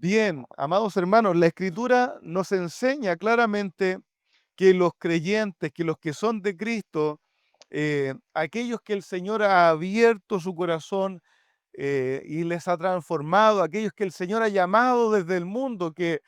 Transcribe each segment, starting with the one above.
Bien, amados hermanos, la Escritura nos enseña claramente que los creyentes, que los que son de Cristo, aquellos que el Señor ha abierto su corazón y les ha transformado, aquellos que el Señor ha llamado desde el mundo, que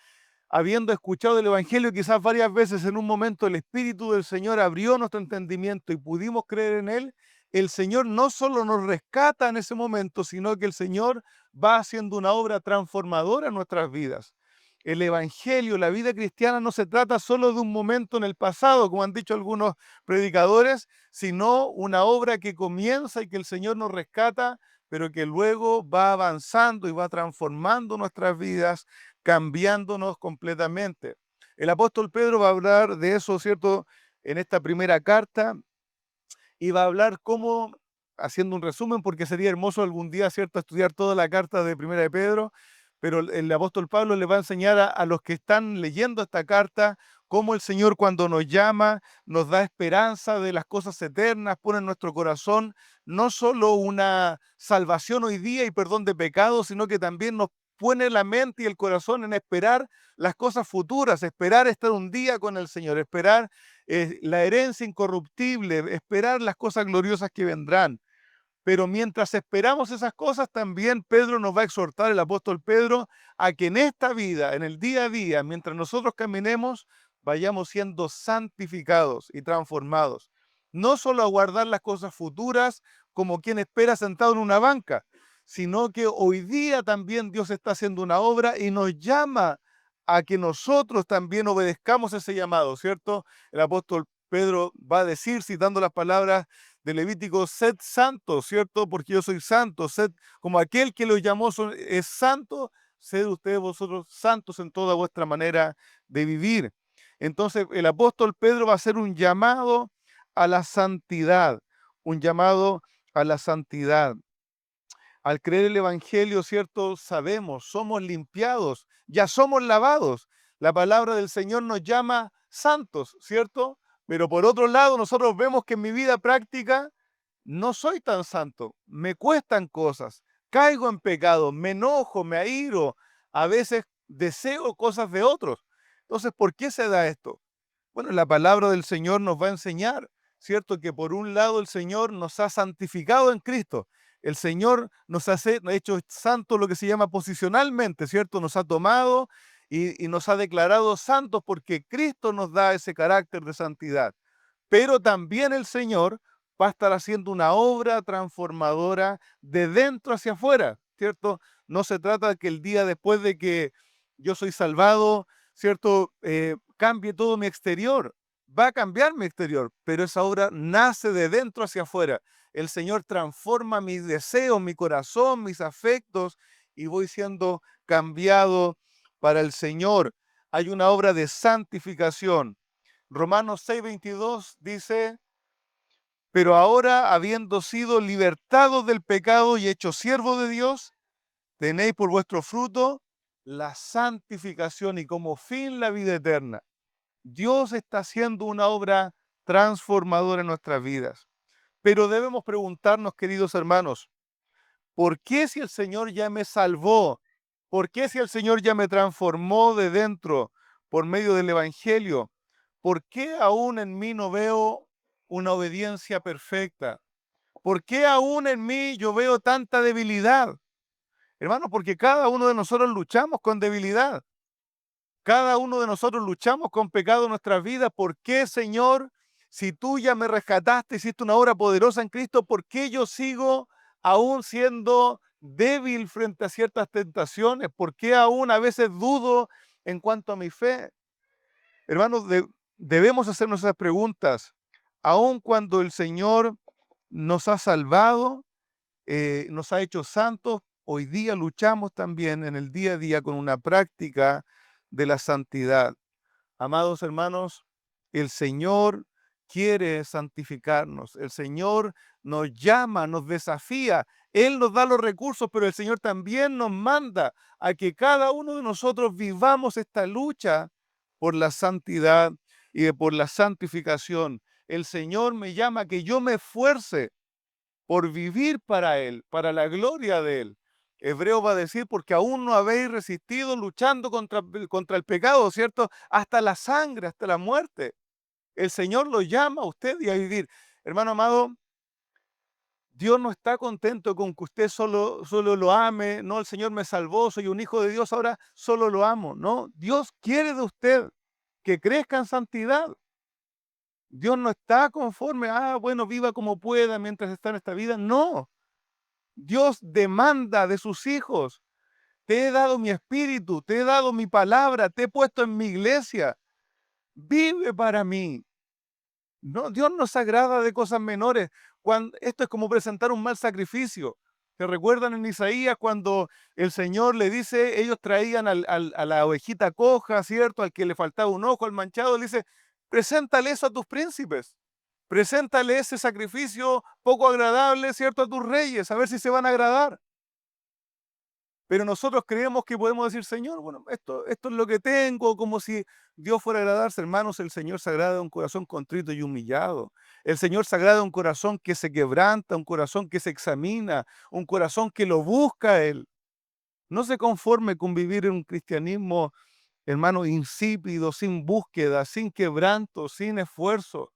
habiendo escuchado el Evangelio quizás varias veces en un momento el Espíritu del Señor abrió nuestro entendimiento y pudimos creer en Él, el Señor no solo nos rescata en ese momento, sino que el Señor va haciendo una obra transformadora en nuestras vidas. El Evangelio, la vida cristiana no se trata solo de un momento en el pasado, como han dicho algunos predicadores, sino una obra que comienza y que el Señor nos rescata, pero que luego va avanzando y va transformando nuestras vidas, cambiándonos completamente. El apóstol Pedro va a hablar de eso, ¿cierto? En esta primera carta, y va a hablar cómo, haciendo un resumen, porque sería hermoso algún día, ¿cierto?, estudiar toda la carta de Primera de Pedro, pero el apóstol Pablo le va a enseñar a los que están leyendo esta carta cómo el Señor cuando nos llama nos da esperanza de las cosas eternas, pone en nuestro corazón no solo una salvación hoy día y perdón de pecados, sino que también nos pone la mente y el corazón en esperar las cosas futuras, esperar estar un día con el Señor, esperar la herencia incorruptible, esperar las cosas gloriosas que vendrán. Pero mientras esperamos esas cosas, también Pedro nos va a exhortar, el apóstol Pedro, a que en esta vida, en el día a día, mientras nosotros caminemos, vayamos siendo santificados y transformados. No solo a guardar las cosas futuras como quien espera sentado en una banca, sino que hoy día también Dios está haciendo una obra y nos llama a que nosotros también obedezcamos ese llamado, ¿cierto? El apóstol Pedro va a decir, citando las palabras de Levítico, sed santos, ¿cierto? Porque yo soy santo, sed como aquel que los llamó es santo, sed ustedes vosotros santos en toda vuestra manera de vivir. Entonces el apóstol Pedro va a hacer un llamado a la santidad, un llamado a la santidad. Al creer el Evangelio, ¿cierto? Sabemos, somos limpiados, ya somos lavados. La palabra del Señor nos llama santos, ¿cierto? Pero por otro lado, nosotros vemos que en mi vida práctica no soy tan santo, me cuestan cosas, caigo en pecado, me enojo, me airo, a veces deseo cosas de otros. Entonces, ¿por qué se da esto? Bueno, la palabra del Señor nos va a enseñar, ¿cierto? Que por un lado el Señor nos ha santificado en Cristo. El Señor nos ha hecho santos, lo que se llama posicionalmente, ¿cierto? Nos ha tomado y nos ha declarado santos porque Cristo nos da ese carácter de santidad. Pero también el Señor va a estar haciendo una obra transformadora de dentro hacia afuera, ¿cierto? No se trata de que el día después de que yo soy salvado, ¿cierto? Cambie todo mi exterior. Va a cambiar mi exterior, pero esa obra nace de dentro hacia afuera. El Señor transforma mis deseos, mi corazón, mis afectos y voy siendo cambiado para el Señor. Hay una obra de santificación. Romanos 6:22 dice, pero ahora habiendo sido libertados del pecado y hechos siervos de Dios, tenéis por vuestro fruto la santificación y como fin la vida eterna. Dios está haciendo una obra transformadora en nuestras vidas. Pero debemos preguntarnos, queridos hermanos, ¿por qué si el Señor ya me salvó? ¿Por qué si el Señor ya me transformó de dentro por medio del Evangelio? ¿Por qué aún en mí no veo una obediencia perfecta? ¿Por qué aún en mí yo veo tanta debilidad? Hermanos, porque cada uno de nosotros luchamos con debilidad. Cada uno de nosotros luchamos con pecado en nuestras vidas. ¿Por qué, Señor, si tú ya me rescataste, hiciste una obra poderosa en Cristo, por qué yo sigo aún siendo débil frente a ciertas tentaciones? ¿Por qué aún a veces dudo en cuanto a mi fe? Hermanos, debemos hacernos esas preguntas. Aun cuando el Señor nos ha salvado, nos ha hecho santos, hoy día luchamos también en el día a día con una práctica de la santidad. Amados hermanos, el Señor quiere santificarnos. El Señor nos llama, nos desafía. Él nos da los recursos, pero el Señor también nos manda a que cada uno de nosotros vivamos esta lucha por la santidad y por la santificación. El Señor me llama a que yo me esfuerce por vivir para Él, para la gloria de Él. Hebreo va a decir, porque aún no habéis resistido luchando contra el pecado, ¿cierto? Hasta la sangre, hasta la muerte. El Señor lo llama a usted y a vivir. Hermano amado, Dios no está contento con que usted solo lo ame. No, el Señor me salvó, soy un hijo de Dios, ahora solo lo amo. No, Dios quiere de usted que crezca en santidad. Dios no está conforme, bueno, viva como pueda mientras está en esta vida. No, Dios demanda de sus hijos. Te he dado mi espíritu, te he dado mi palabra, te he puesto en mi iglesia. Vive para mí. No, Dios no se agrada de cosas menores. Esto es como presentar un mal sacrificio. ¿Se recuerdan en Isaías cuando el Señor le dice, ellos traían a la ovejita coja, ¿cierto? Al que le faltaba un ojo, al manchado, le dice, preséntale eso a tus príncipes. Preséntale ese sacrificio poco agradable, ¿cierto? A tus reyes, a ver si se van a agradar. Pero nosotros creemos que podemos decir, Señor, bueno, esto es lo que tengo, como si Dios fuera a agradarse. Hermanos, el Señor se agrada de un corazón contrito y humillado. El Señor se agrada de un corazón que se quebranta, un corazón que se examina, un corazón que lo busca a Él. No se conforme con vivir en un cristianismo, hermano, insípido, sin búsqueda, sin quebranto, sin esfuerzo.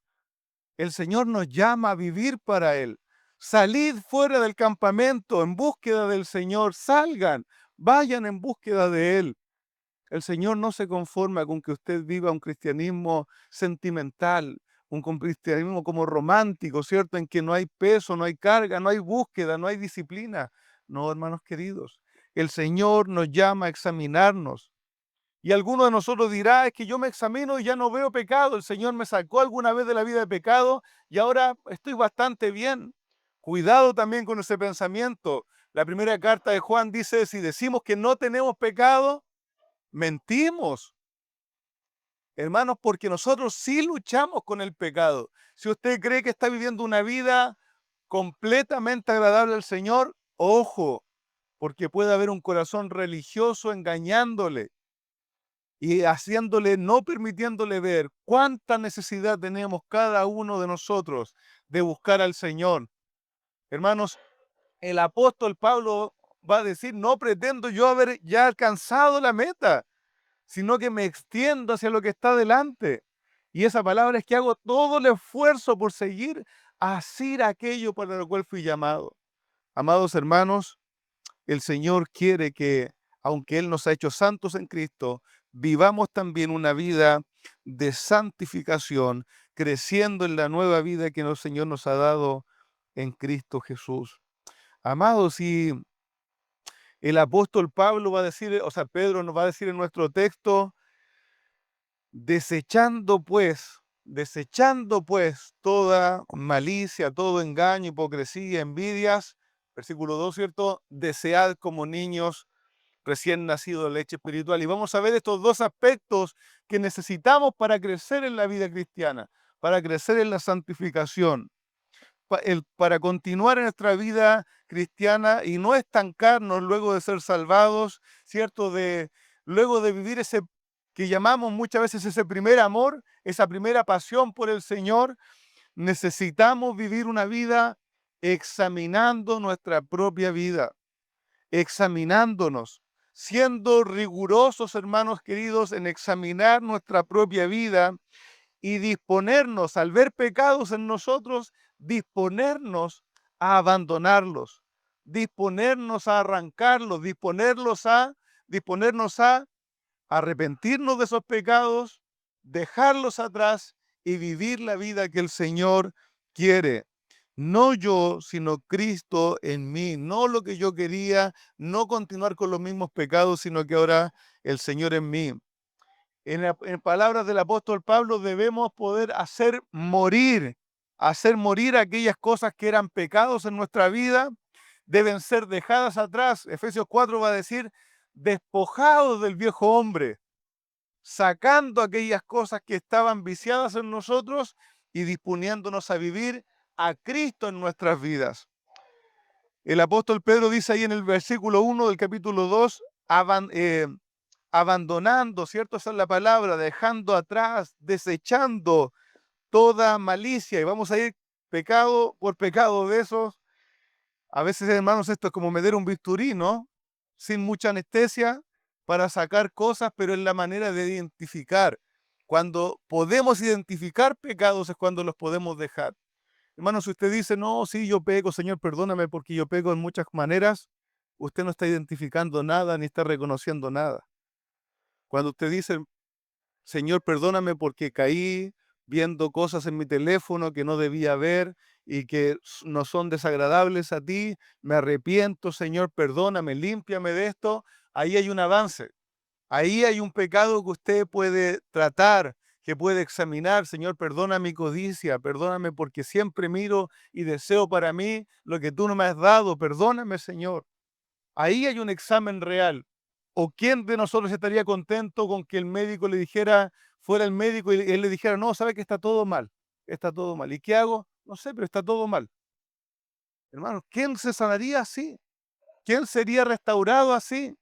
El Señor nos llama a vivir para Él. Salid fuera del campamento en búsqueda del Señor. Salgan, vayan en búsqueda de Él. El Señor no se conforma con que usted viva un cristianismo sentimental, un cristianismo como romántico, ¿cierto? En que no hay peso, no hay carga, no hay búsqueda, no hay disciplina. No, hermanos queridos. El Señor nos llama a examinarnos. Y alguno de nosotros dirá, es que yo me examino y ya no veo pecado. El Señor me sacó alguna vez de la vida de pecado y ahora estoy bastante bien. Cuidado también con ese pensamiento. La primera carta de Juan dice, si decimos que no tenemos pecado, mentimos. Hermanos, porque nosotros sí luchamos con el pecado. Si usted cree que está viviendo una vida completamente agradable al Señor, ojo, porque puede haber un corazón religioso engañándole y haciéndole, no permitiéndole ver cuánta necesidad tenemos cada uno de nosotros de buscar al Señor. Hermanos, el apóstol Pablo va a decir, no pretendo yo haber ya alcanzado la meta, sino que me extiendo hacia lo que está delante. Y esa palabra es que hago todo el esfuerzo por seguir así aquello para lo cual fui llamado. Amados hermanos, el Señor quiere que, aunque Él nos ha hecho santos en Cristo, vivamos también una vida de santificación, creciendo en la nueva vida que el Señor nos ha dado en Cristo Jesús. Amados, y el apóstol Pablo va a decir, o sea, Pedro nos va a decir en nuestro texto, desechando pues toda malicia, todo engaño, hipocresía, envidias, versículo 2, ¿cierto? Desead como niños recién nacido de leche espiritual. Y vamos a ver estos dos aspectos que necesitamos para crecer en la vida cristiana, para crecer en la santificación, para continuar en nuestra vida cristiana y no estancarnos luego de ser salvados, ¿cierto? Luego de vivir ese que llamamos muchas veces ese primer amor, esa primera pasión por el Señor, necesitamos vivir una vida examinando nuestra propia vida, examinándonos, siendo rigurosos, hermanos queridos, en examinar nuestra propia vida y disponernos, al ver pecados en nosotros, disponernos a abandonarlos, disponernos a arrancarlos, disponernos a arrepentirnos de esos pecados, dejarlos atrás y vivir la vida que el Señor quiere. No yo, sino Cristo en mí. No lo que yo quería, no continuar con los mismos pecados, sino que ahora el Señor en mí. En palabras del apóstol Pablo, debemos poder hacer morir aquellas cosas que eran pecados en nuestra vida, deben ser dejadas atrás. Efesios 4 va a decir, despojados del viejo hombre, sacando aquellas cosas que estaban viciadas en nosotros y disponiéndonos a vivir a Cristo en nuestras vidas. El apóstol Pedro dice ahí en el versículo 1 del capítulo 2, abandonando, ¿cierto? Esa es la palabra, dejando atrás, desechando toda malicia. Y vamos a ir pecado por pecado de esos. A veces, hermanos, esto es como meter un bisturí, ¿no? sin mucha anestesia para sacar cosas, pero es la manera de identificar. Cuando podemos identificar pecados es cuando los podemos dejar. Hermano, si usted dice, no, sí, yo peco, Señor, perdóname porque yo peco en muchas maneras, usted no está identificando nada ni está reconociendo nada. Cuando usted dice, Señor, perdóname porque caí viendo cosas en mi teléfono que no debía ver y que no son desagradables a ti, me arrepiento, Señor, perdóname, límpiame de esto, ahí hay un avance. Ahí hay un pecado que usted puede tratar, que puede examinar. Señor, perdona mi codicia, perdóname porque siempre miro y deseo para mí lo que tú no me has dado. Perdóname, Señor. Ahí hay un examen real. ¿O quién de nosotros estaría contento con que el médico le dijera, fuera el médico y él le dijera, no, sabe que está todo mal, está todo mal? ¿Y qué hago? No sé, pero está todo mal. Hermano, ¿quién se sanaría así? ¿Quién sería restaurado así?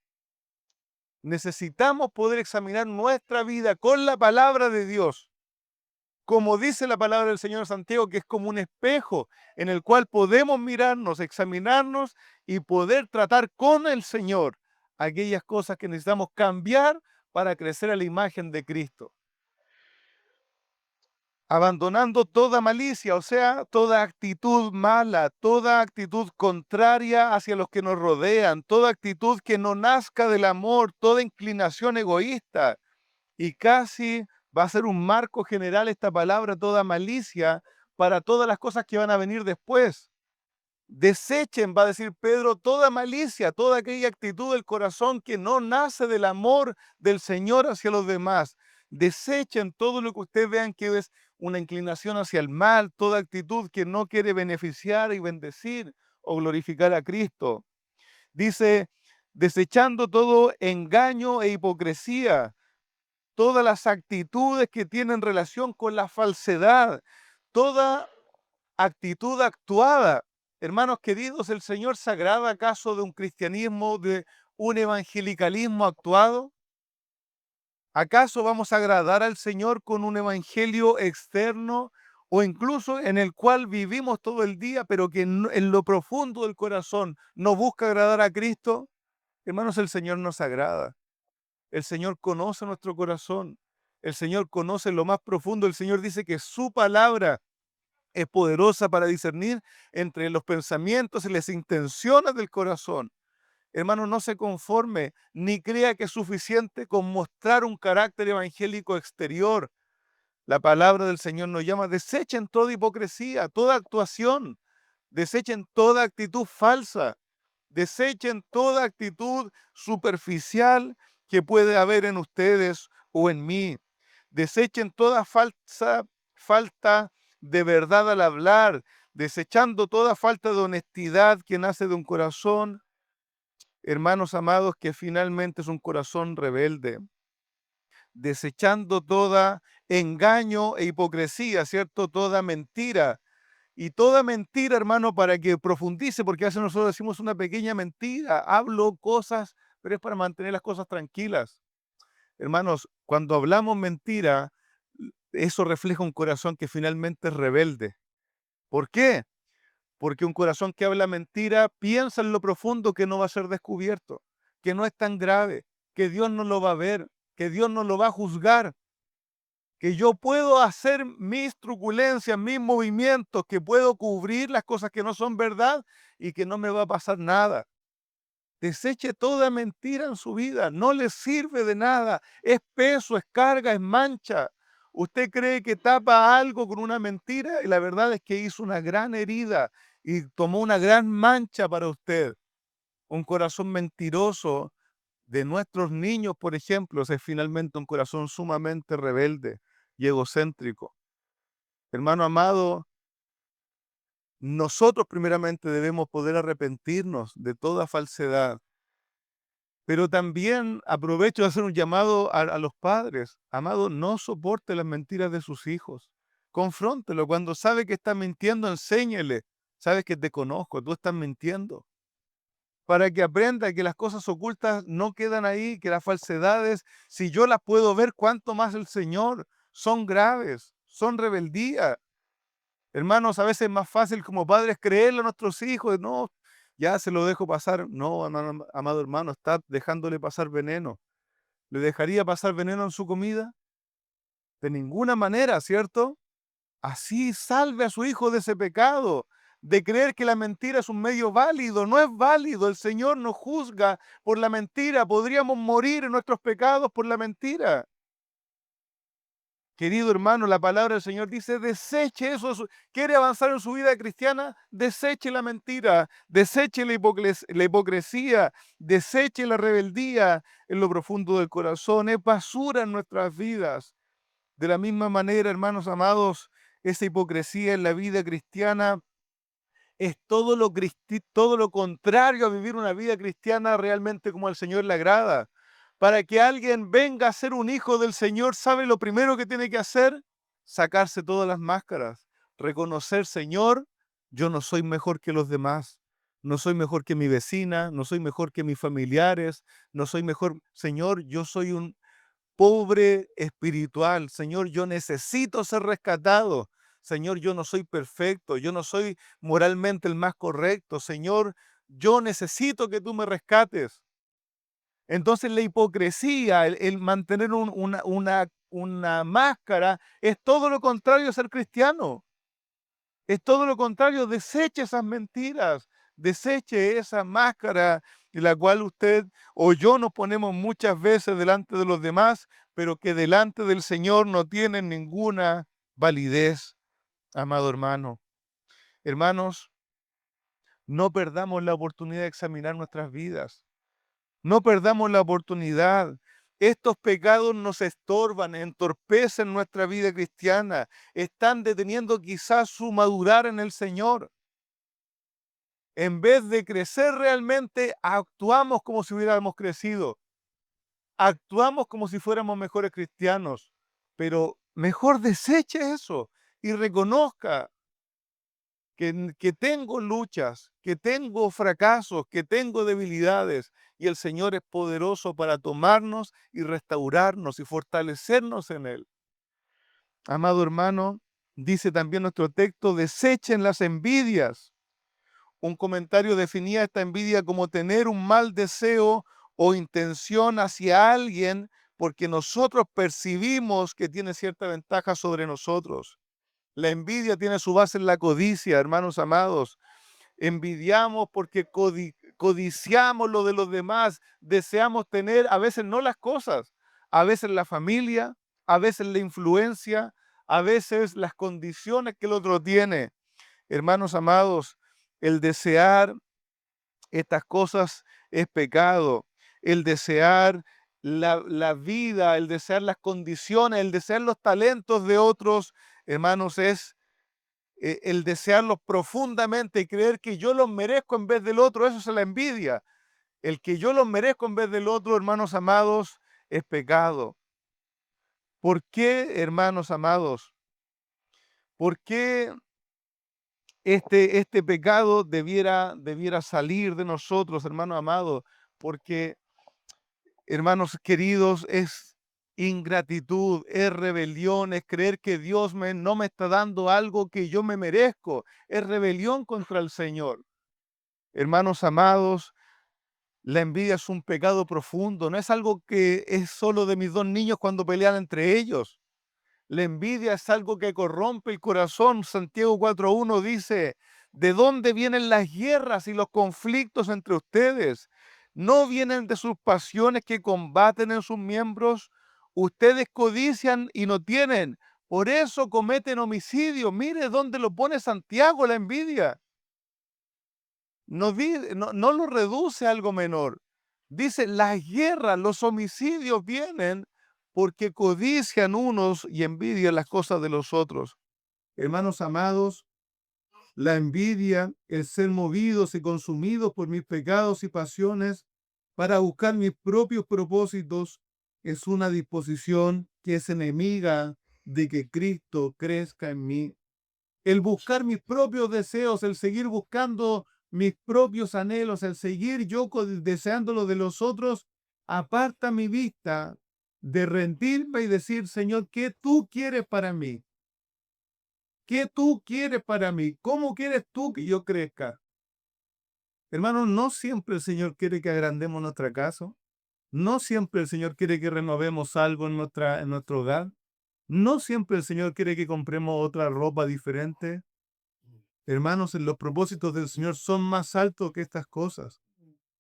Necesitamos poder examinar nuestra vida con la palabra de Dios. Como dice la palabra del Señor Santiago, que es como un espejo en el cual podemos mirarnos, examinarnos y poder tratar con el Señor aquellas cosas que necesitamos cambiar para crecer a la imagen de Cristo. Abandonando toda malicia, o sea, toda actitud mala, toda actitud contraria hacia los que nos rodean, toda actitud que no nazca del amor, toda inclinación egoísta. Y casi va a ser un marco general esta palabra, toda malicia, para todas las cosas que van a venir después. Desechen, va a decir Pedro, toda malicia, toda aquella actitud del corazón que no nace del amor del Señor hacia los demás. Desechen todo lo que ustedes vean que es una inclinación hacia el mal, toda actitud que no quiere beneficiar y bendecir o glorificar a Cristo. Dice, desechando todo engaño e hipocresía, todas las actitudes que tienen relación con la falsedad, toda actitud actuada. Hermanos queridos, ¿el Señor se agrada acaso de un cristianismo, de un evangelicalismo actuado? ¿Acaso vamos a agradar al Señor con un evangelio externo o incluso en el cual vivimos todo el día, pero que en lo profundo del corazón no busca agradar a Cristo? Hermanos, el Señor nos agrada. El Señor conoce nuestro corazón. El Señor conoce lo más profundo. El Señor dice que su palabra es poderosa para discernir entre los pensamientos y las intenciones del corazón. Hermano, no se conforme ni crea que es suficiente con mostrar un carácter evangélico exterior. La palabra del Señor nos llama, desechen toda hipocresía, toda actuación, desechen toda actitud falsa, desechen toda actitud superficial que puede haber en ustedes o en mí. Desechen toda falta de verdad al hablar, desechando toda falta de honestidad que nace de un corazón, hermanos amados, que finalmente es un corazón rebelde. Desechando toda engaño e hipocresía, ¿cierto? Toda mentira. Y toda mentira, hermano, para que profundice, porque a veces nosotros decimos una pequeña mentira, hablo cosas, pero es para mantener las cosas tranquilas. Hermanos, cuando hablamos mentira, eso refleja un corazón que finalmente es rebelde. ¿Por qué? Porque un corazón que habla mentira piensa en lo profundo que no va a ser descubierto, que no es tan grave, que Dios no lo va a ver, que Dios no lo va a juzgar, que yo puedo hacer mis truculencias, mis movimientos, que puedo cubrir las cosas que no son verdad y que no me va a pasar nada. Deseche toda mentira en su vida, no le sirve de nada, es peso, es carga, es mancha. Usted cree que tapa algo con una mentira y la verdad es que hizo una gran herida y tomó una gran mancha para usted. Un corazón mentiroso de nuestros niños, por ejemplo, es finalmente un corazón sumamente rebelde y egocéntrico. Hermano amado, nosotros primeramente debemos poder arrepentirnos de toda falsedad, pero también aprovecho de hacer un llamado a los padres. Amado, no soporte las mentiras de sus hijos. Confróntelo. Cuando sabe que está mintiendo, enséñele. Sabes que te conozco, tú estás mintiendo. Para que aprenda que las cosas ocultas no quedan ahí, que las falsedades, si yo las puedo ver, cuánto más el Señor, son graves, son rebeldía. Hermanos, a veces es más fácil como padres creerle a nuestros hijos, no, ya se lo dejo pasar. No, amado hermano, está dejándole pasar veneno. ¿Le dejaría pasar veneno en su comida? De ninguna manera, ¿cierto? Así salve a su hijo de ese pecado, de creer que la mentira es un medio válido. No es válido. El Señor nos juzga por la mentira. Podríamos morir en nuestros pecados por la mentira. Querido hermano, la palabra del Señor dice, deseche eso. ¿Quiere avanzar en su vida cristiana? Deseche la mentira, deseche la hipocresía, deseche la rebeldía en lo profundo del corazón. Es basura en nuestras vidas. De la misma manera, hermanos amados, esa hipocresía en la vida cristiana es todo lo contrario a vivir una vida cristiana realmente como al Señor le agrada. Para que alguien venga a ser un hijo del Señor, ¿sabe lo primero que tiene que hacer? Sacarse todas las máscaras. Reconocer, Señor, yo no soy mejor que los demás. No soy mejor que mi vecina, no soy mejor que mis familiares, no soy mejor. Señor, yo soy un pobre espiritual. Señor, yo necesito ser rescatado. Señor, yo no soy perfecto, yo no soy moralmente el más correcto. Señor, yo necesito que tú me rescates. Entonces la hipocresía, el mantener una máscara, es todo lo contrario a ser cristiano. Es todo lo contrario, deseche esas mentiras, deseche esa máscara en la cual usted o yo nos ponemos muchas veces delante de los demás, pero que delante del Señor no tienen ninguna validez, amado hermano. Hermanos, no perdamos la oportunidad de examinar nuestras vidas. No perdamos la oportunidad. Estos pecados nos estorban, entorpecen nuestra vida cristiana, están deteniendo quizás su madurar en el Señor. En vez de crecer realmente, actuamos como si hubiéramos crecido. Actuamos como si fuéramos mejores cristianos. Pero mejor deseche eso y reconozca que tengo luchas, que tengo fracasos, que tengo debilidades. Y el Señor es poderoso para tomarnos y restaurarnos y fortalecernos en Él. Amado hermano, dice también nuestro texto, desechen las envidias. Un comentario definía esta envidia como tener un mal deseo o intención hacia alguien porque nosotros percibimos que tiene cierta ventaja sobre nosotros. La envidia tiene su base en la codicia, hermanos amados. Envidiamos porque codiciamos lo de los demás, deseamos tener a veces no las cosas, a veces la familia, a veces la influencia, a veces las condiciones que el otro tiene. Hermanos amados, el desear estas cosas es pecado. El desear la vida, el desear las condiciones, el desear los talentos de otros, hermanos, es el desearlos profundamente y creer que yo los merezco en vez del otro. Eso es la envidia. El que yo los merezco en vez del otro, hermanos amados, es pecado. ¿Por qué, hermanos amados? ¿Por qué este pecado debiera salir de nosotros, hermanos amados? Porque, hermanos queridos, es ingratitud, es rebelión, es creer que Dios no me está dando algo que yo me merezco. Es rebelión contra el Señor. Hermanos amados, la envidia es un pecado profundo, no es algo que es solo de mis dos niños cuando pelean entre ellos. La envidia es algo que corrompe el corazón. Santiago 4:1 dice, ¿de dónde vienen las guerras y los conflictos entre ustedes? ¿No vienen de sus pasiones que combaten en sus miembros? Ustedes codician y no tienen, por eso cometen homicidio. Mire dónde lo pone Santiago la envidia. No lo reduce a algo menor. Dice, las guerras, los homicidios vienen porque codician unos y envidian las cosas de los otros. Hermanos amados, la envidia, el ser movidos y consumidos por mis pecados y pasiones para buscar mis propios propósitos, es una disposición que es enemiga de que Cristo crezca en mí. El buscar mis propios deseos, el seguir buscando mis propios anhelos, el seguir yo deseando lo de los otros, aparta mi vista de rendirme y decir, Señor, ¿qué tú quieres para mí? ¿Qué tú quieres para mí? ¿Cómo quieres tú que yo crezca? Hermanos, no siempre el Señor quiere que agrandemos nuestra casa. No siempre el Señor quiere que renovemos algo en nuestro hogar. No siempre el Señor quiere que compremos otra ropa diferente. Hermanos, los propósitos del Señor son más altos que estas cosas.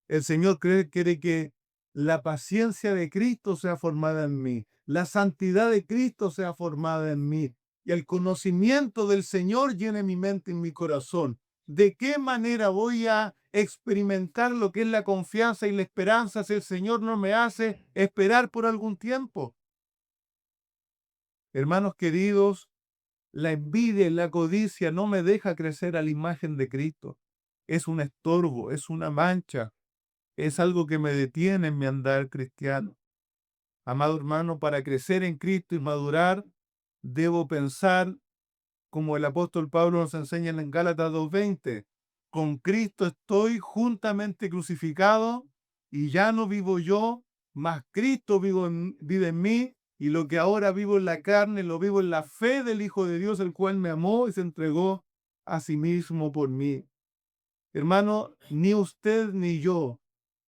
El Señor quiere que la paciencia de Cristo sea formada en mí, la santidad de Cristo sea formada en mí, y el conocimiento del Señor llene mi mente y mi corazón. ¿De qué manera voy a experimentar lo que es la confianza y la esperanza si el Señor no me hace esperar por algún tiempo? Hermanos queridos, la envidia y la codicia no me deja crecer a la imagen de Cristo. Es un estorbo, es una mancha, es algo que me detiene en mi andar cristiano. Amado hermano, para crecer en Cristo y madurar, debo pensar como el apóstol Pablo nos enseña en Gálatas 2:20. Con Cristo estoy juntamente crucificado y ya no vivo yo, mas Cristo vive en mí, y lo que ahora vivo en la carne lo vivo en la fe del Hijo de Dios, el cual me amó y se entregó a sí mismo por mí. Hermano, ni usted ni yo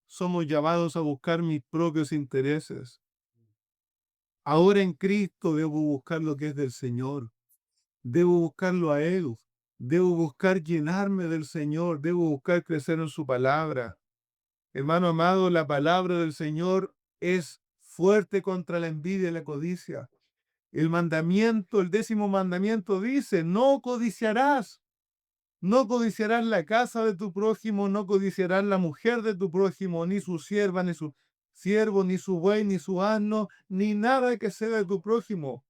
somos llamados a buscar mis propios intereses. Ahora en Cristo debo buscar lo que es del Señor. Debo buscarlo a Él. Debo buscar llenarme del Señor. Debo buscar crecer en su palabra. Hermano amado, la palabra del Señor es fuerte contra la envidia y la codicia. El mandamiento, el 10º mandamiento dice, no codiciarás. No codiciarás la casa de tu prójimo, no codiciarás la mujer de tu prójimo, ni su sierva, ni su siervo, ni su buey, ni su asno, ni nada que sea de tu prójimo.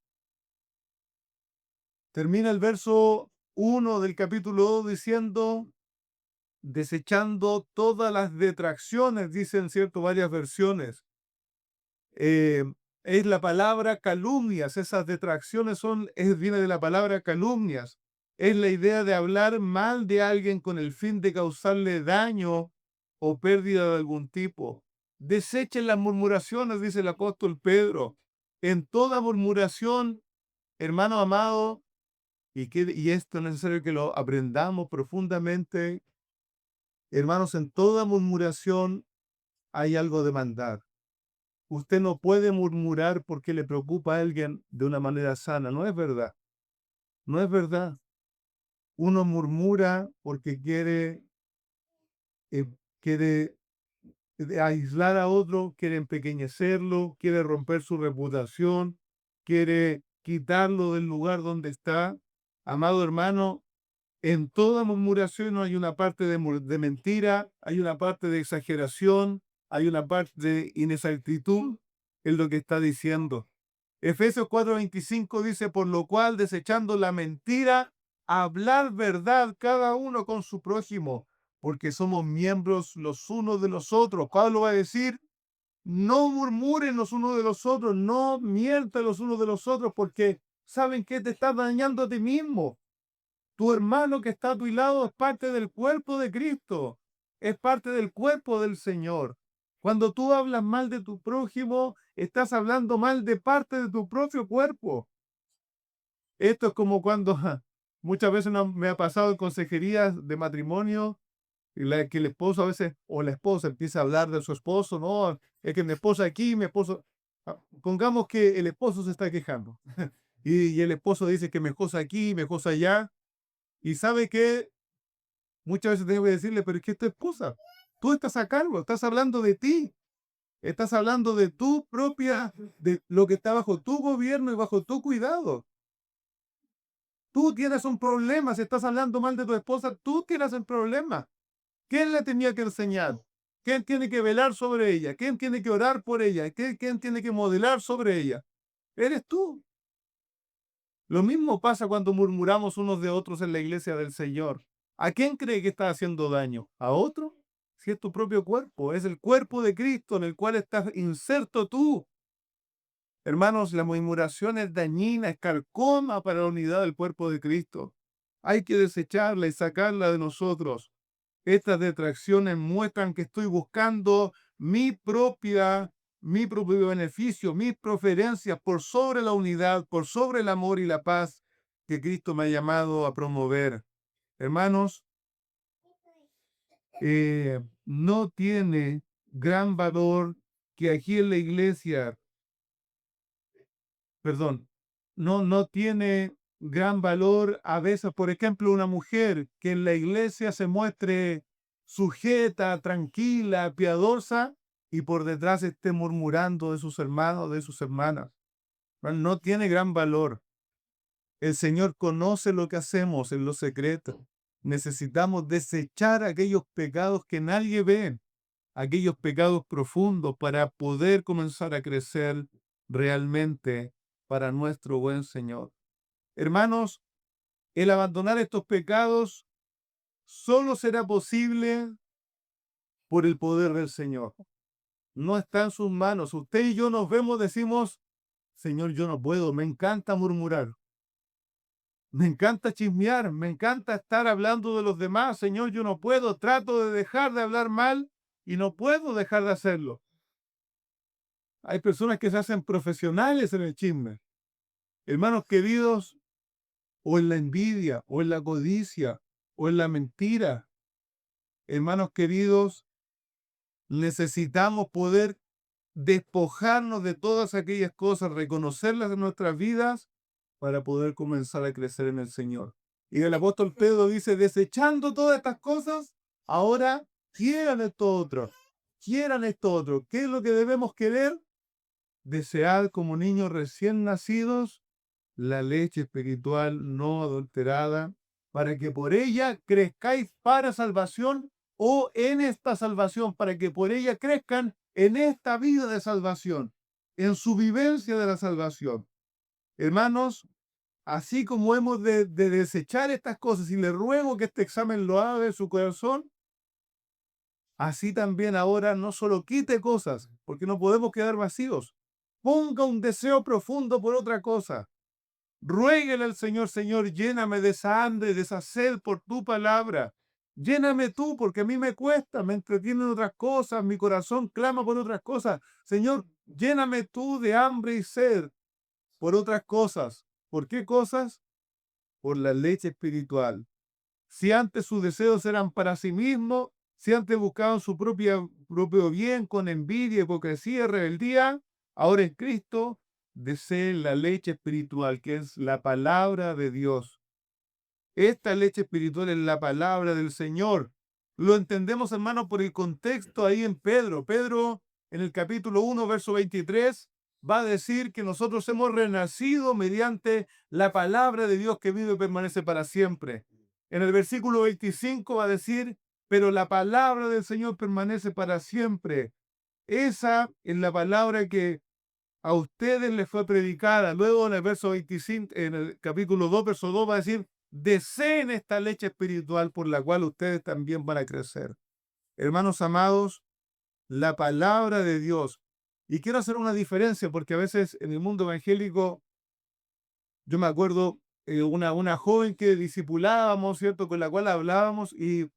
Termina el verso 1 del capítulo 2 diciendo, desechando todas las detracciones, dicen cierto varias versiones. Eh, es la palabra calumnias, esas detracciones viene de la palabra calumnias. Es la idea de hablar mal de alguien con el fin de causarle daño o pérdida de algún tipo. Desechen las murmuraciones, dice el apóstol Pedro. En toda murmuración, hermano amado, y esto es necesario que lo aprendamos profundamente, hermanos, en toda murmuración hay algo de maldad. Usted no puede murmurar porque le preocupa a alguien de una manera sana. No es verdad. No es verdad. Uno murmura porque eh, quiere aislar a otro, quiere empequeñecerlo, quiere romper su reputación, quiere quitarlo del lugar donde está. Amado hermano, en toda murmuración hay una parte de mentira, hay una parte de exageración, hay una parte de inexactitud en lo que está diciendo. Efesios 4:25 dice, por lo cual, desechando la mentira, hablar verdad cada uno con su prójimo, porque somos miembros los unos de los otros. Pablo va a decir, no murmuren los unos de los otros, no mientan los unos de los otros, porque saben que te estás dañando a ti mismo. Tu hermano que está a tu lado es parte del cuerpo de Cristo, es parte del cuerpo del Señor. Cuando tú hablas mal de tu prójimo, estás hablando mal de parte de tu propio cuerpo. Esto es como cuando muchas veces me ha pasado en consejerías de matrimonio, que el esposo a veces, o la esposa empieza a hablar de su esposo, no, es que mi esposa aquí, mi esposo, pongamos que el esposo se está quejando, y el esposo dice que mi esposa aquí, mi esposa allá, y sabe que muchas veces tengo que decirle, pero es que es tu esposa. Tú estás a cargo, estás hablando de ti. Estás hablando de tu propia, de lo que está bajo tu gobierno y bajo tu cuidado. Tú tienes un problema. Si estás hablando mal de tu esposa, tú tienes el problema. ¿Quién le tenía que enseñar? ¿Quién tiene que velar sobre ella? ¿Quién tiene que orar por ella? ¿Quién tiene que modelar sobre ella? Eres tú. Lo mismo pasa cuando murmuramos unos de otros en la iglesia del Señor. ¿A quién cree que está haciendo daño? ¿A otro? Si es tu propio cuerpo, es el cuerpo de Cristo en el cual estás inserto tú. Hermanos, la murmuración es dañina, es carcoma para la unidad del cuerpo de Cristo. Hay que desecharla y sacarla de nosotros. Estas detracciones muestran que estoy buscando mi propio beneficio, mis preferencias por sobre la unidad, por sobre el amor y la paz que Cristo me ha llamado a promover. Hermanos, no tiene gran valor que aquí en la iglesia, perdón, no tiene gran valor a veces, por ejemplo, una mujer que en la iglesia se muestre sujeta, tranquila, piadosa y por detrás esté murmurando de sus hermanos, de sus hermanas. Bueno, no tiene gran valor. El Señor conoce lo que hacemos en lo secreto. Necesitamos desechar aquellos pecados que nadie ve, aquellos pecados profundos para poder comenzar a crecer realmente para nuestro buen Señor. Hermanos, el abandonar estos pecados solo será posible por el poder del Señor. No está en sus manos. Usted y yo nos vemos, decimos, Señor, yo no puedo, me encanta murmurar. Me encanta chismear, me encanta estar hablando de los demás. Señor, yo no puedo, trato de dejar de hablar mal y no puedo dejar de hacerlo. Hay personas que se hacen profesionales en el chisme. Hermanos queridos, o en la envidia, o en la codicia, o en la mentira. Hermanos queridos, necesitamos poder despojarnos de todas aquellas cosas, reconocerlas en nuestras vidas para poder comenzar a crecer en el Señor. Y el apóstol Pedro dice, desechando todas estas cosas, ahora quieran esto otro, quieran esto otro. ¿Qué es lo que debemos querer? Desear como niños recién nacidos la leche espiritual no adulterada, para que por ella crezcáis para salvación o en esta salvación, para que por ella crezcan en esta vida de salvación, en su vivencia de la salvación. Hermanos, así como hemos de desechar estas cosas, y le ruego que este examen lo haga de su corazón, así también ahora no solo quite cosas, porque no podemos quedar vacíos, ponga un deseo profundo por otra cosa. Ruéguele al Señor, Señor, lléname de esa hambre, de esa sed por tu palabra. Lléname tú, porque a mí me cuesta, me entretienen otras cosas, mi corazón clama por otras cosas. Señor, lléname tú de hambre y sed por otras cosas. ¿Por qué cosas? Por la leche espiritual. Si antes sus deseos eran para sí mismos, si antes buscaban su propio bien con envidia, hipocresía, rebeldía, ahora en Cristo deseen la leche espiritual, que es la palabra de Dios. Esta leche espiritual es la palabra del Señor. Lo entendemos, hermano, por el contexto ahí en Pedro. Pedro, en el capítulo 1, verso 23, va a decir que nosotros hemos renacido mediante la palabra de Dios que vive y permanece para siempre. En el versículo 25 va a decir, pero la palabra del Señor permanece para siempre. Esa es la palabra que a ustedes les fue predicada. Luego en el verso 25, en el capítulo 2, verso 2 va a decir, deseen esta leche espiritual por la cual ustedes también van a crecer. Hermanos amados, la palabra de Dios. Y quiero hacer una diferencia porque a veces en el mundo evangélico, yo me acuerdo una joven que discipulábamos, ¿cierto? Con la cual hablábamos y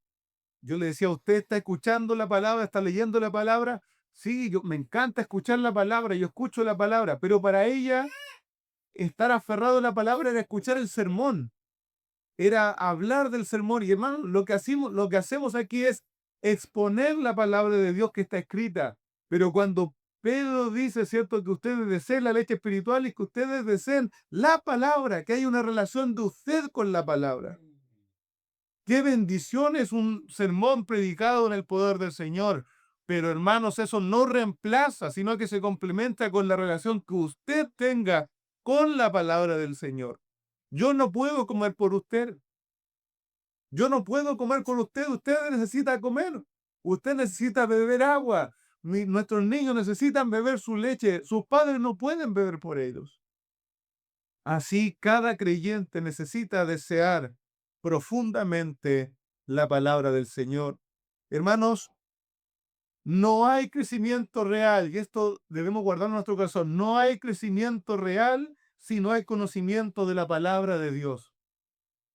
yo le decía, ¿usted está escuchando la palabra? ¿Está leyendo la palabra? Sí, me encanta escuchar la palabra, yo escucho la palabra, pero para ella estar aferrado a la palabra era escuchar el sermón, era hablar del sermón. Y hermano, lo que hacemos aquí es exponer la palabra de Dios que está escrita. Pero cuando Pedro dice, ¿cierto?, que ustedes deseen la leche espiritual y que ustedes deseen la palabra, que hay una relación de usted con la palabra. Qué bendición es un sermón predicado en el poder del Señor. Pero hermanos, eso no reemplaza, sino que se complementa con la relación que usted tenga con la palabra del Señor. Yo no puedo comer por usted. Yo no puedo comer con usted. Usted necesita comer. Usted necesita beber agua. Nuestros niños necesitan beber su leche. Sus padres no pueden beber por ellos. Así, cada creyente necesita desear profundamente la palabra del Señor. Hermanos, no hay crecimiento real, y esto debemos guardar en nuestro corazón. No hay crecimiento real si no hay conocimiento de la palabra de Dios.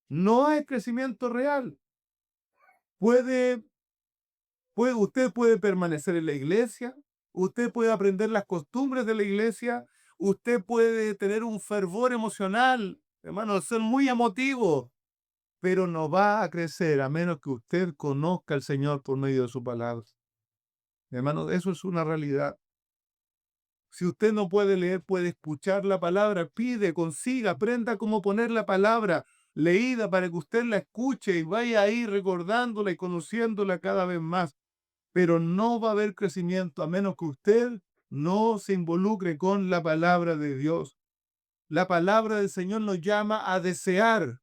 No hay crecimiento real. Usted puede permanecer en la iglesia, usted puede aprender las costumbres de la iglesia, usted puede tener un fervor emocional, hermano, ser muy emotivo, pero no va a crecer a menos que usted conozca al Señor por medio de su palabra. Hermano, eso es una realidad. Si usted no puede leer, puede escuchar la palabra, pide, consiga, aprenda cómo poner la palabra leída para que usted la escuche y vaya ahí recordándola y conociéndola cada vez más. Pero no va a haber crecimiento a menos que usted no se involucre con la palabra de Dios. La palabra del Señor nos llama a desear,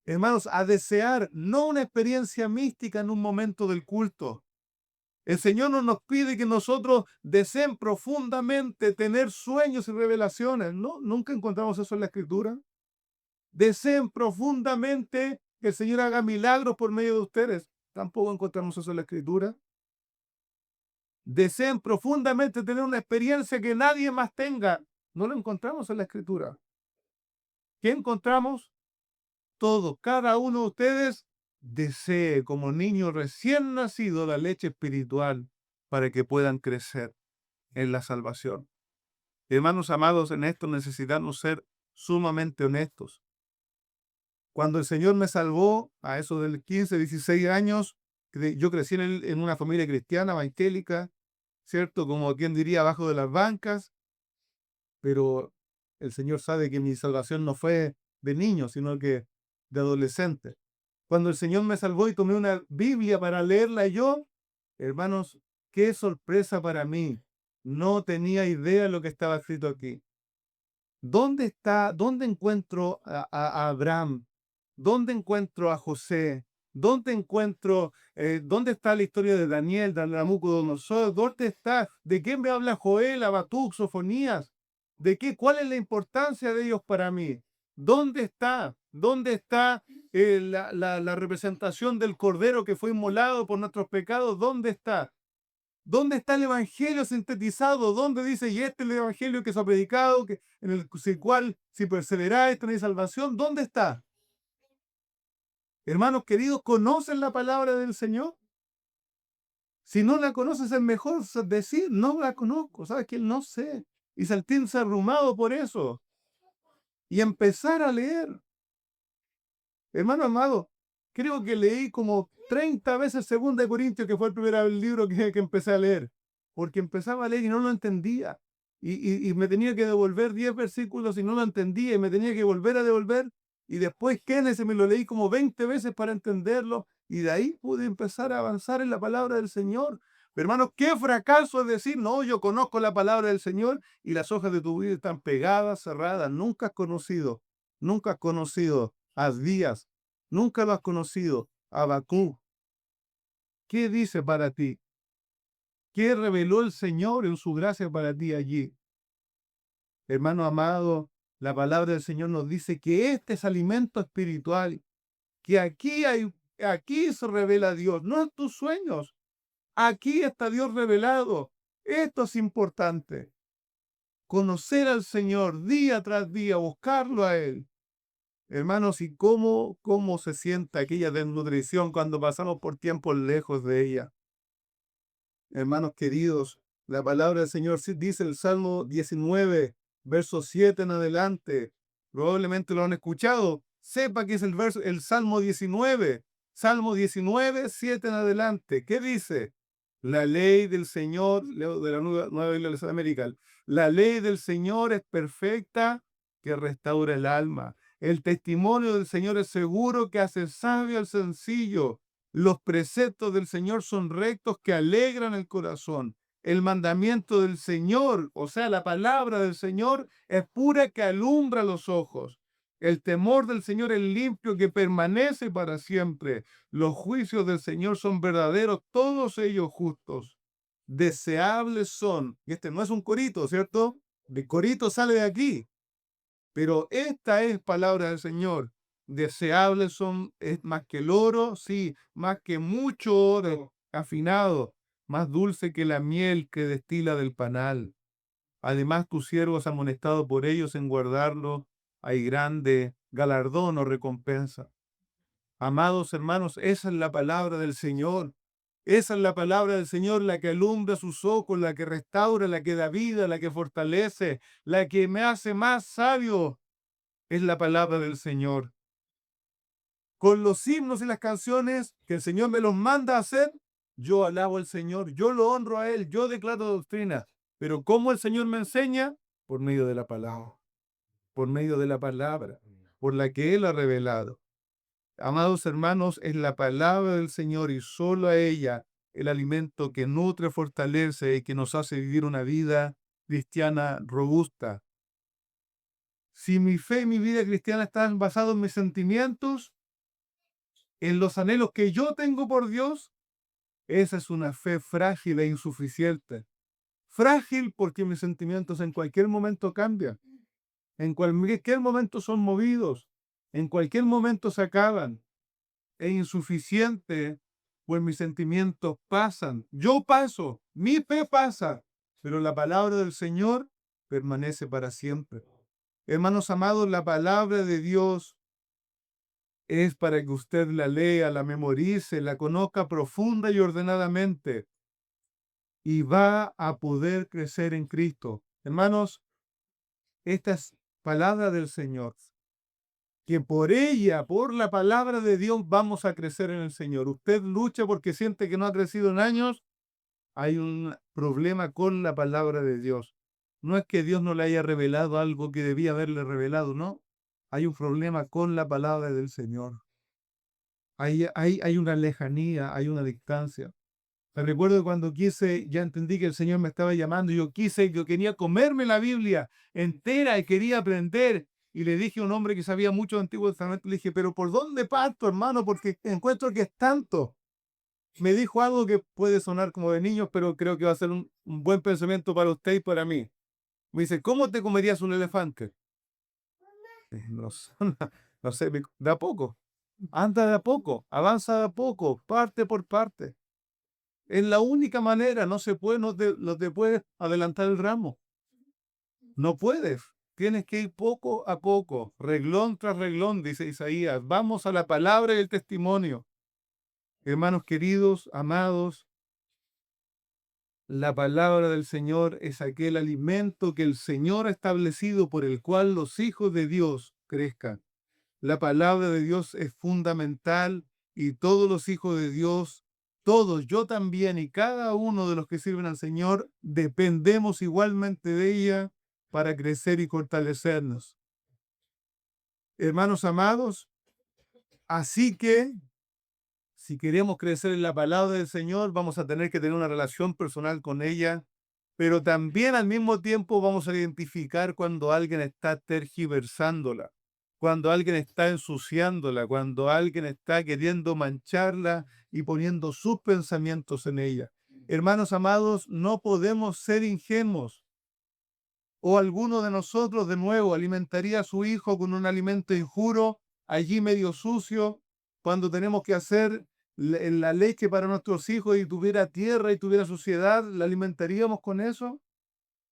hermanos, a desear, no una experiencia mística en un momento del culto. El Señor no nos pide que nosotros deseen profundamente tener sueños y revelaciones. No, nunca encontramos eso en la Escritura. Deseen profundamente que el Señor haga milagros por medio de ustedes. Tampoco encontramos eso en la Escritura. Deseen profundamente tener una experiencia que nadie más tenga. No lo encontramos en la Escritura. ¿Qué encontramos? Todo, cada uno de ustedes desee como niño recién nacido la leche espiritual para que puedan crecer en la salvación. Hermanos amados, en esto necesitamos ser sumamente honestos. Cuando el Señor me salvó, a eso del 15, 16 años, yo crecí en una familia cristiana, evangélica, ¿cierto? Como quien diría, abajo de las bancas, pero el Señor sabe que mi salvación no fue de niño, sino que de adolescente. Cuando el Señor me salvó y tomé una Biblia para leerla yo, hermanos, qué sorpresa para mí. No tenía idea de lo que estaba escrito aquí. ¿Dónde está, dónde encuentro a Abraham? ¿Dónde encuentro a José? ¿Dónde encuentro, dónde está la historia de Daniel, de Nabucodonosor? ¿Dónde está? ¿De qué me habla Joel, Habacuc, Sofonías? ¿De qué? ¿Cuál es la importancia de ellos para mí? ¿Dónde está? ¿Dónde está la representación del Cordero que fue inmolado por nuestros pecados? ¿Dónde está? ¿Dónde está el evangelio sintetizado? ¿Dónde dice, y este es el evangelio que se ha predicado, que, en el cual, si perseveráis, tenéis salvación? ¿Dónde está? Hermanos queridos, ¿conocen la palabra del Señor? Si no la conoces, es mejor decir, no la conozco, ¿sabes qué? No sé. Y sentirse abrumado por eso. Y empezar a leer. Hermano amado, creo que leí como 30 veces 2 Corintios, que fue el primer libro que empecé a leer, porque empezaba a leer y no lo entendía. Y me tenía que devolver 10 versículos y no lo entendía, y me tenía que volver a devolver. Y después Génesis me lo leí como 20 veces para entenderlo, y de ahí pude empezar a avanzar en la palabra del Señor. Pero hermanos, qué fracaso es decir, no, yo conozco la palabra del Señor y las hojas de tu vida están pegadas, cerradas. Nunca has conocido a Abdías, nunca lo has conocido a Habacuc. ¿Qué dice para ti? ¿Qué reveló el Señor en su gracia para ti allí? Hermano amado, la palabra del Señor nos dice que este es alimento espiritual, que aquí se revela Dios, no en tus sueños. Aquí está Dios revelado. Esto es importante. Conocer al Señor día tras día, buscarlo a Él. Hermanos, ¿y cómo se siente aquella desnutrición cuando pasamos por tiempos lejos de ella? Hermanos queridos, la palabra del Señor dice el Salmo 19, verso 7 en adelante. Probablemente lo han escuchado. Sepa que es el Salmo 19. Salmo 19, 7 en adelante. ¿Qué dice? La ley del Señor, leo de la Nueva Biblia de las Américas. La ley del Señor es perfecta, que restaura el alma. El testimonio del Señor es seguro, que hace sabio al sencillo. Los preceptos del Señor son rectos, que alegran el corazón. El mandamiento del Señor, o sea, la palabra del Señor, es pura, que alumbra los ojos. El temor del Señor es limpio, que permanece para siempre. Los juicios del Señor son verdaderos, todos ellos justos. Deseables son, y este no es un corito, ¿cierto? El corito sale de aquí, pero esta es palabra del Señor. Deseables son, es más que el oro, sí, más que mucho oro afinado, más dulce que la miel que destila del panal. Además, tus siervos amonestados por ellos en guardarlo, hay grande galardón o recompensa. Amados hermanos, esa es la palabra del Señor. Esa es la palabra del Señor, la que alumbra sus ojos, la que restaura, la que da vida, la que fortalece, la que me hace más sabio. Es la palabra del Señor. con los himnos y las canciones que el Señor me los manda a hacer, yo alabo al Señor, yo lo honro a Él, yo declaro doctrina. Pero ¿cómo el Señor me enseña? Por medio de la palabra, por medio de la palabra, por la que Él ha revelado. Amados hermanos, es la palabra del Señor y solo a ella el alimento que nutre, fortalece y que nos hace vivir una vida cristiana robusta. Si mi fe y mi vida cristiana están basados en mis sentimientos, en los anhelos que yo tengo por Dios, esa es una fe frágil e insuficiente. Frágil porque mis sentimientos en cualquier momento cambian, en cualquier momento son movidos, en cualquier momento se acaban. E insuficiente, pues mis sentimientos pasan. Yo paso, mi fe pasa, pero la palabra del Señor permanece para siempre. Hermanos amados, la palabra de Dios es para que usted la lea, la memorice, la conozca profunda y ordenadamente y va a poder crecer en Cristo. Hermanos, esta es palabra del Señor, que por ella, por la palabra de Dios, vamos a crecer en el Señor. Usted lucha porque siente que no ha crecido en años, hay un problema con la palabra de Dios. No es que Dios no le haya revelado algo que debía haberle revelado, no. Hay un problema con la palabra del Señor. Hay una lejanía, hay una distancia. Me recuerdo cuando quise, ya entendí que el Señor me estaba llamando, yo quería comerme la Biblia entera y quería aprender. Y le dije a un hombre que sabía mucho del Antiguo Testamento, le dije, pero ¿por dónde parto, hermano? Porque encuentro que es tanto. Me dijo algo que puede sonar como de niños, pero creo que va a ser un buen pensamiento para usted y para mí. Me dice, ¿cómo te comerías un elefante? No, no sé, de a poco. Anda de a poco, avanza de a poco, parte por parte. Es la única manera, no se puede, no te puedes adelantar el ramo. No puedes. Tienes que ir poco a poco, reglón tras reglón, dice Isaías. Vamos a la palabra y el testimonio. Hermanos queridos, amados, la palabra del Señor es aquel alimento que el Señor ha establecido por el cual los hijos de Dios crezcan. La palabra de Dios es fundamental y todos los hijos de Dios, todos, yo también y cada uno de los que sirven al Señor, dependemos igualmente de ella para crecer y fortalecernos. Hermanos amados, así que si queremos crecer en la palabra del Señor, vamos a tener que tener una relación personal con ella, pero también al mismo tiempo vamos a identificar cuando alguien está tergiversándola, cuando alguien está ensuciándola, cuando alguien está queriendo mancharla y poniendo sus pensamientos en ella. Hermanos amados, no podemos ser ingenuos. O alguno de nosotros de nuevo alimentaría a su hijo con un alimento injuro, allí medio sucio, cuando tenemos que hacer la leche para nuestros hijos y tuviera tierra y tuviera suciedad, ¿la alimentaríamos con eso?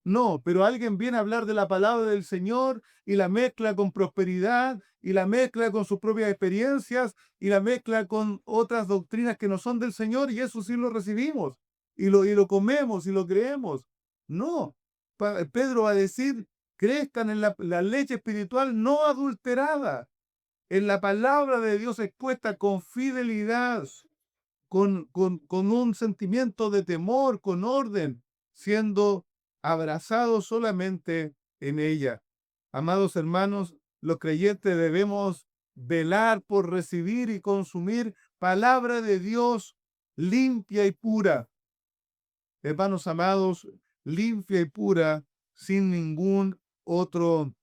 No, pero alguien viene a hablar de la palabra del Señor y la mezcla con prosperidad y la mezcla con sus propias experiencias y la mezcla con otras doctrinas que no son del Señor y eso sí lo recibimos y lo comemos y lo creemos. No, Pedro va a decir, crezcan en la leche espiritual no adulterada, en la palabra de Dios expuesta con fidelidad, con un sentimiento de temor, con orden, siendo abrazados solamente en ella. Amados hermanos, los creyentes debemos velar por recibir y consumir palabra de Dios limpia y pura. Hermanos amados, limpia y pura, sin ningún otro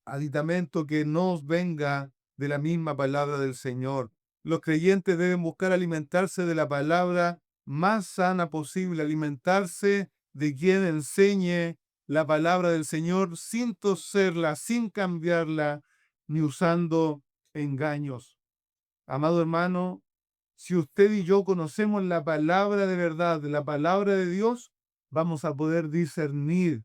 aditamento que nos venga de la misma palabra del Señor. Los creyentes deben buscar alimentarse de la palabra más sana posible, alimentarse de quien enseñe la palabra del Señor sin torcerla, sin cambiarla, ni usando engaños. Amado hermano, si usted y yo conocemos la palabra de verdad, la palabra de Dios, vamos a poder discernir,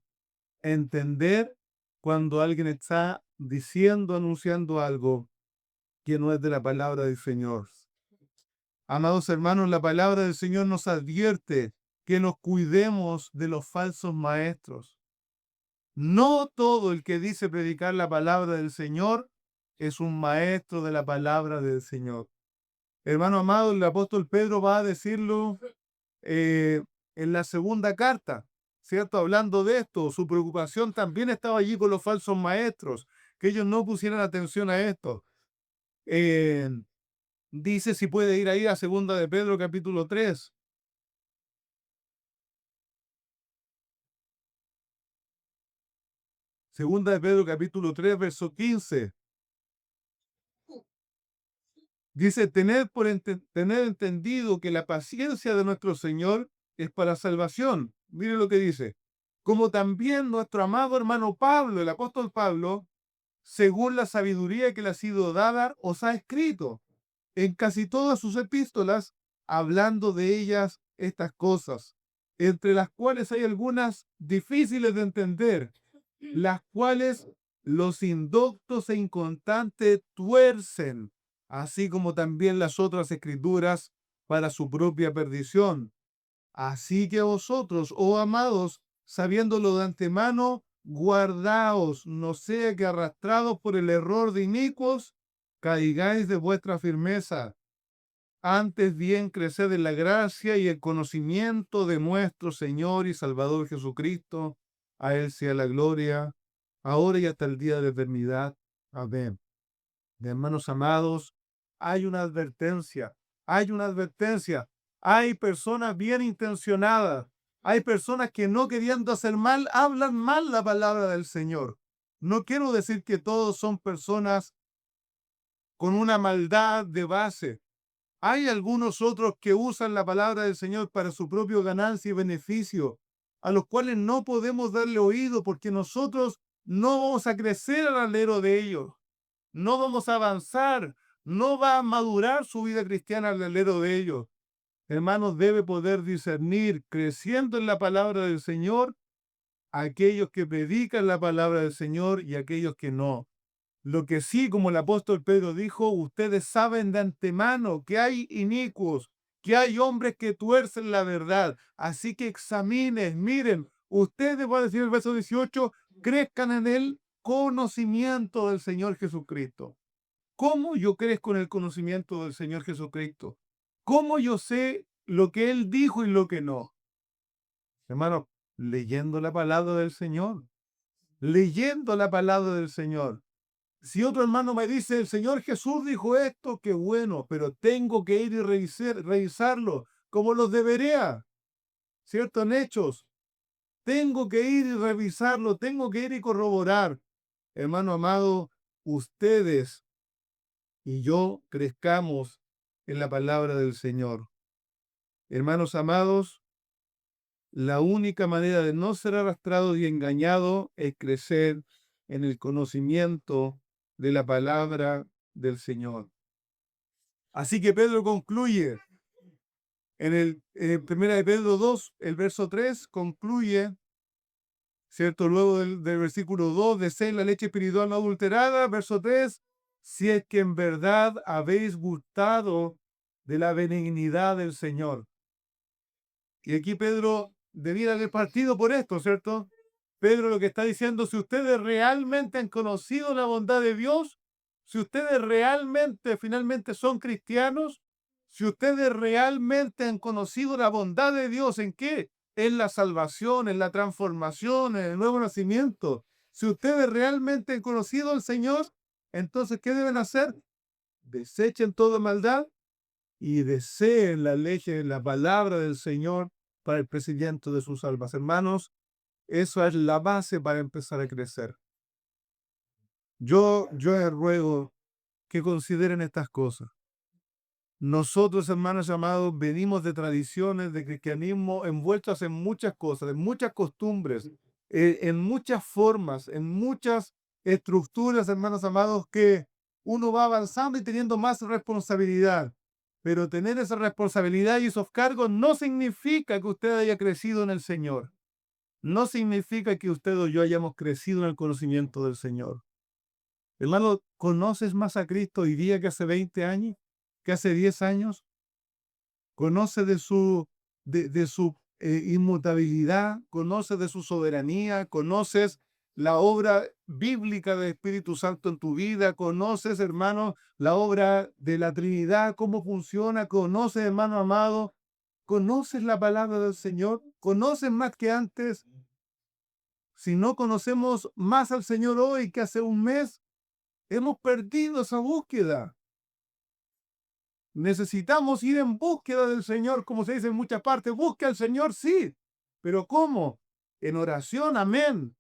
entender cuando alguien está diciendo, anunciando algo que no es de la palabra del Señor. Amados hermanos, la palabra del Señor nos advierte que nos cuidemos de los falsos maestros. No todo el que dice predicar la palabra del Señor es un maestro de la palabra del Señor. Hermano amado, el apóstol Pedro va a decirlo eh, en la segunda carta, ¿cierto? Hablando de esto, su preocupación también estaba allí con los falsos maestros, que ellos no pusieran atención a esto. Eh, Dice si puede ir ahí a segunda de Pedro capítulo 3. Segunda de Pedro capítulo 3 verso 15. Dice, tener entendido que la paciencia de nuestro Señor es para salvación. Mire lo que dice. Como también nuestro amado hermano Pablo, el apóstol Pablo, según la sabiduría que le ha sido dada, os ha escrito en casi todas sus epístolas, hablando de ellas estas cosas, entre las cuales hay algunas difíciles de entender, las cuales los indoctos e inconstantes tuercen, así como también las otras escrituras para su propia perdición. Así que vosotros, oh amados, sabiéndolo de antemano, guardaos, no sea que arrastrados por el error de inicuos, caigáis de vuestra firmeza. Antes bien, creced en la gracia y el conocimiento de nuestro Señor y Salvador Jesucristo. A Él sea la gloria, ahora y hasta el día de la eternidad. Amén. Hermanos amados, hay una advertencia, hay una advertencia. Hay personas bien intencionadas, hay personas que no queriendo hacer mal, hablan mal la palabra del Señor. No quiero decir que todos son personas con una maldad de base. Hay algunos otros que usan la palabra del Señor para su propio ganancia y beneficio, a los cuales no podemos darle oído porque nosotros no vamos a crecer al alero de ellos, no vamos a avanzar, no va a madurar su vida cristiana al alero de ellos. Hermanos, debe poder discernir, creciendo en la palabra del Señor, aquellos que predican la palabra del Señor y aquellos que no. Lo que sí, como el apóstol Pedro dijo, ustedes saben de antemano que hay inicuos, que hay hombres que tuercen la verdad. Así que examinen, miren, ustedes, va a decir el verso 18, crezcan en el conocimiento del Señor Jesucristo. ¿Cómo yo crezco en el conocimiento del Señor Jesucristo? ¿Cómo yo sé lo que Él dijo y lo que no? Hermano, leyendo la palabra del Señor, leyendo la palabra del Señor. Si otro hermano me dice, el Señor Jesús dijo esto, qué bueno, pero tengo que ir y revisarlo como los debería, ¿cierto? En Hechos. Tengo que ir y revisarlo, tengo que ir y corroborar. Hermano amado, ustedes y yo crezcamos en la palabra del Señor. Hermanos amados, la única manera de no ser arrastrado y engañado es crecer en el conocimiento de la palabra del Señor. Así que Pedro concluye en el primera de Pedro 2, el verso 3 concluye, ¿cierto? Luego del versículo 2, deseéis la leche espiritual no adulterada, verso 3, si es que en verdad habéis gustado de la benignidad del Señor. Y aquí Pedro debiera haber partido por esto, ¿cierto? Pedro lo que está diciendo, si ustedes realmente han conocido la bondad de Dios, si ustedes realmente finalmente son cristianos, si ustedes realmente han conocido la bondad de Dios, ¿en qué? En la salvación, en la transformación, en el nuevo nacimiento. Si ustedes realmente han conocido al Señor, entonces, ¿qué deben hacer? Desechen toda maldad y deseen la leche, la palabra del Señor para el crecimiento de sus almas. Hermanos, eso es la base para empezar a crecer. Yo les ruego que consideren estas cosas. Nosotros, hermanos amados, venimos de tradiciones de cristianismo envueltas en muchas cosas, en muchas costumbres, en muchas formas, en muchas estructuras, hermanos amados, que uno va avanzando y teniendo más responsabilidad. Pero tener esa responsabilidad y esos cargos no significa que usted haya crecido en el Señor. No significa que usted o yo hayamos crecido en el conocimiento del Señor. Hermano, ¿conoces más a Cristo hoy día que hace 20 años? ¿Que hace 10 años? ¿Conoce de su inmutabilidad? ¿Conoces de su soberanía? ¿Conoces la obra bíblica del Espíritu Santo en tu vida, conoces, hermano, la obra de la Trinidad, cómo funciona, conoces, hermano amado, conoces la palabra del Señor, conoces más que antes. Si no conocemos más al Señor hoy que hace un mes, hemos perdido esa búsqueda. Necesitamos ir en búsqueda del Señor, como se dice en muchas partes. Busca al Señor, sí, pero ¿cómo? En oración, amén.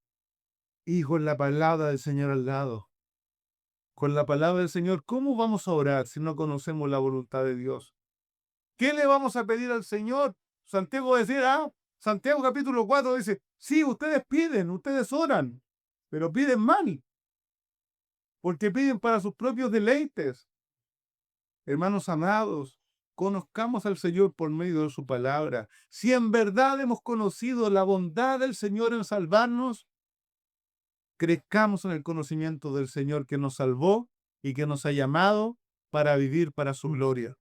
Y con la palabra del Señor al lado. Con la palabra del Señor, ¿cómo vamos a orar si no conocemos la voluntad de Dios? ¿Qué le vamos a pedir al Señor? Santiago decía, Santiago capítulo 4 dice, sí, ustedes piden, ustedes oran, pero piden mal, porque piden para sus propios deleites. Hermanos amados, conozcamos al Señor por medio de su palabra. Si en verdad hemos conocido la bondad del Señor en salvarnos, crezcamos en el conocimiento del Señor que nos salvó y que nos ha llamado para vivir para su gloria.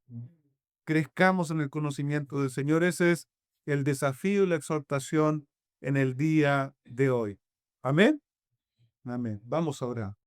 Crezcamos en el conocimiento del Señor. Ese es el desafío y la exhortación en el día de hoy. Amén. Amén. Vamos a orar.